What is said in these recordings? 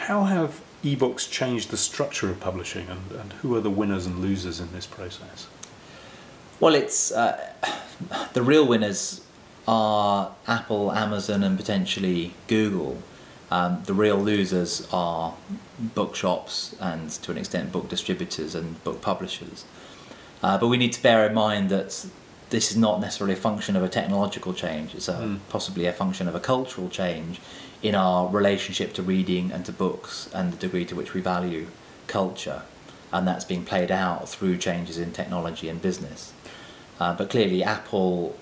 how have ebooks changed the structure of publishing, and who are the winners and losers in this process? Well, it's the real winners are Apple, Amazon, and potentially Google. The real losers are bookshops and, to an extent, book distributors and book publishers. But we need to bear in mind that this is not necessarily a function of a technological change. It's possibly a function of a cultural change in our relationship to reading and to books, and the degree to which we value culture. And that's being played out through changes in technology and business. But clearly Apple,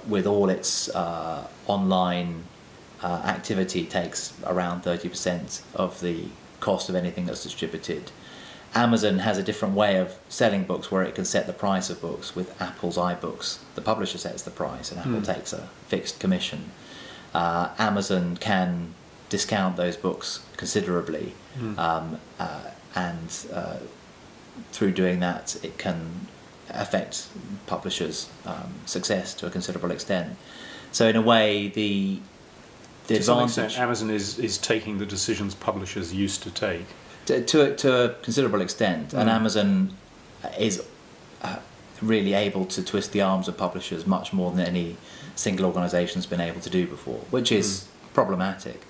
with all its online activity, takes around 30% of the cost of anything that's distributed. Amazon has a different way of selling books, where it can set the price of books. With Apple's iBooks, the publisher sets the price and Apple takes a fixed commission. Amazon can discount those books considerably, and through doing that it can affect publishers' success to a considerable extent. So in a way, the advantage... To some extent, Amazon is taking the decisions publishers used to take. To a considerable extent, and Amazon is really able to twist the arms of publishers much more than any single organisation's been able to do before, which is problematic.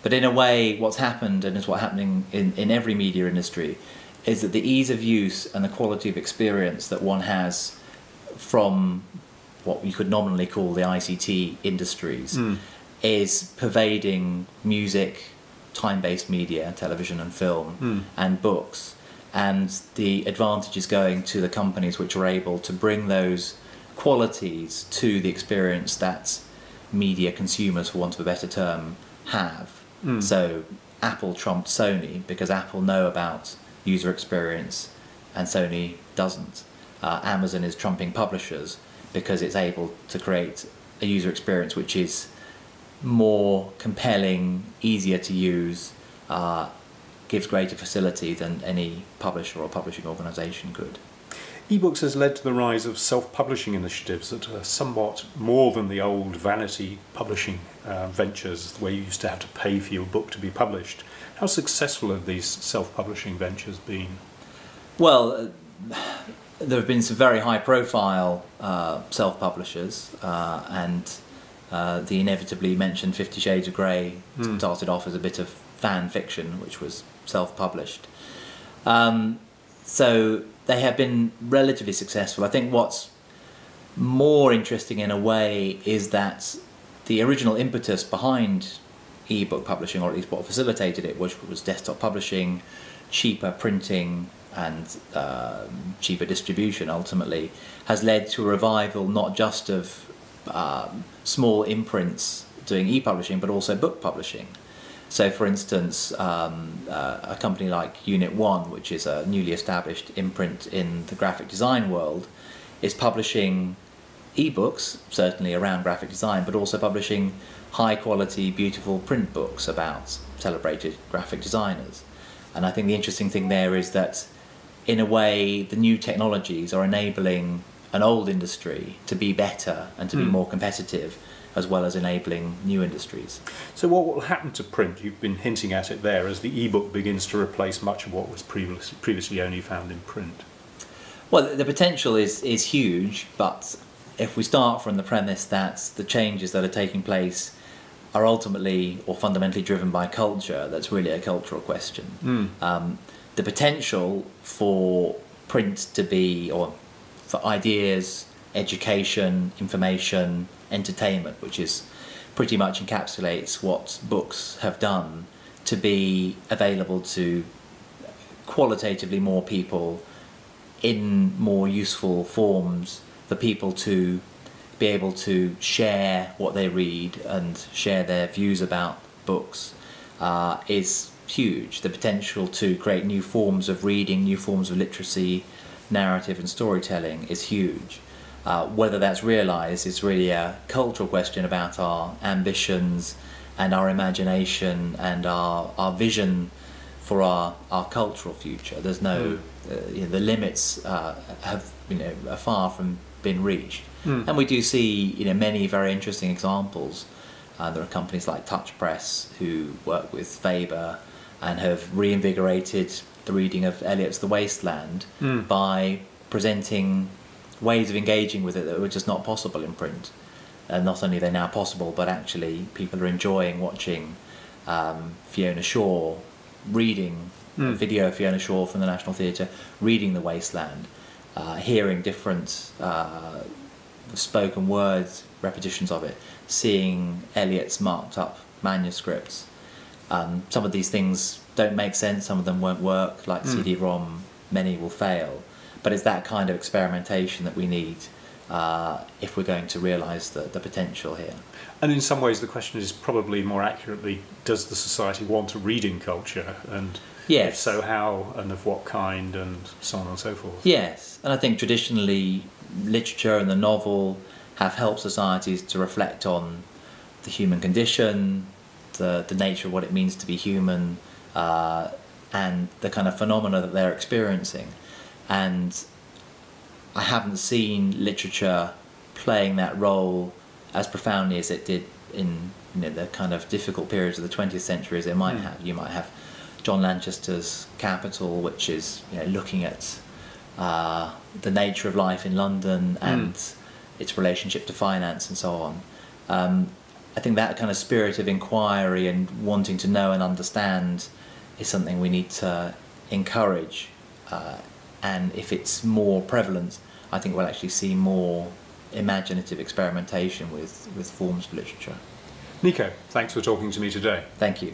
But in a way, what's happened, and is what's happening in every media industry, is that the ease of use and the quality of experience that one has from what you could nominally call the ICT industries is pervading music, time-based media, television and film, and books. And the advantage is going to the companies which are able to bring those qualities to the experience that media consumers, for want of a better term, have. So Apple trumped Sony because Apple know about user experience and Sony doesn't. Amazon is trumping publishers because it's able to create a user experience which is more compelling, easier to use, gives greater facility than any publisher or publishing organisation could. Ebooks has led to the rise of self-publishing initiatives that are somewhat more than the old vanity publishing ventures where you used to have to pay for your book to be published. How successful have these self-publishing ventures been? Well, there have been some very high-profile self-publishers, and the inevitably mentioned 50 Shades of Grey started off as a bit of fan fiction, which was self-published. So they have been relatively successful. I think what's more interesting in a way is that the original impetus behind ebook publishing, or at least what facilitated it, which was desktop publishing, cheaper printing and cheaper distribution, ultimately has led to a revival not just of small imprints doing e-publishing, but also book publishing. So for instance, a company like Unit 1, which is a newly established imprint in the graphic design world, is publishing e-books, certainly around graphic design, but also publishing high quality, beautiful print books about celebrated graphic designers. And I think the interesting thing there is that, in a way, the new technologies are enabling an old industry to be better and to be more competitive, as well as enabling new industries. So what will happen to print? You've been hinting at it there, as the e-book begins to replace much of what was previously only found in print. Well, the potential is huge, but if we start from the premise that the changes that are taking place are ultimately or fundamentally driven by culture, that's really a cultural question. The potential for print to be, or for ideas, education, information, entertainment, which is pretty much encapsulates what books have done, to be available to qualitatively more people in more useful forms, for people to be able to share what they read and share their views about books, is huge. The potential to create new forms of reading, new forms of literacy, narrative and storytelling is huge. Whether that's realised is really a cultural question about our ambitions and our imagination and our vision for our cultural future. There's no, the limits are far from been reached. And we do see many very interesting examples. There are companies like Touch Press who work with Faber and have reinvigorated the reading of Eliot's The Waste Land by presenting ways of engaging with it that were just not possible in print. And not only are they now possible, but actually people are enjoying watching Fiona Shaw reading a video of Fiona Shaw from the National Theatre reading The Waste Land, hearing different spoken word repetitions of it, seeing Eliot's marked up manuscripts. Some of these things don't make sense, some of them won't work, like CD-ROM, many will fail. But it's that kind of experimentation that we need if we're going to realise the potential here. And in some ways the question is probably more accurately, does the society want a reading culture? And yes. If so, how and of what kind, and so on and so forth? Yes, and I think traditionally literature and the novel have helped societies to reflect on the human condition, the nature of what it means to be human, and the kind of phenomena that they're experiencing. And I haven't seen literature playing that role as profoundly as it did in the kind of difficult periods of the 20th century as it might have. You might have John Lanchester's Capital, which is looking at the nature of life in London and its relationship to finance and so on. I think that kind of spirit of inquiry and wanting to know and understand is something we need to encourage. And if it's more prevalent, I think we'll actually see more imaginative experimentation with forms of literature. Nico, thanks for talking to me today. Thank you.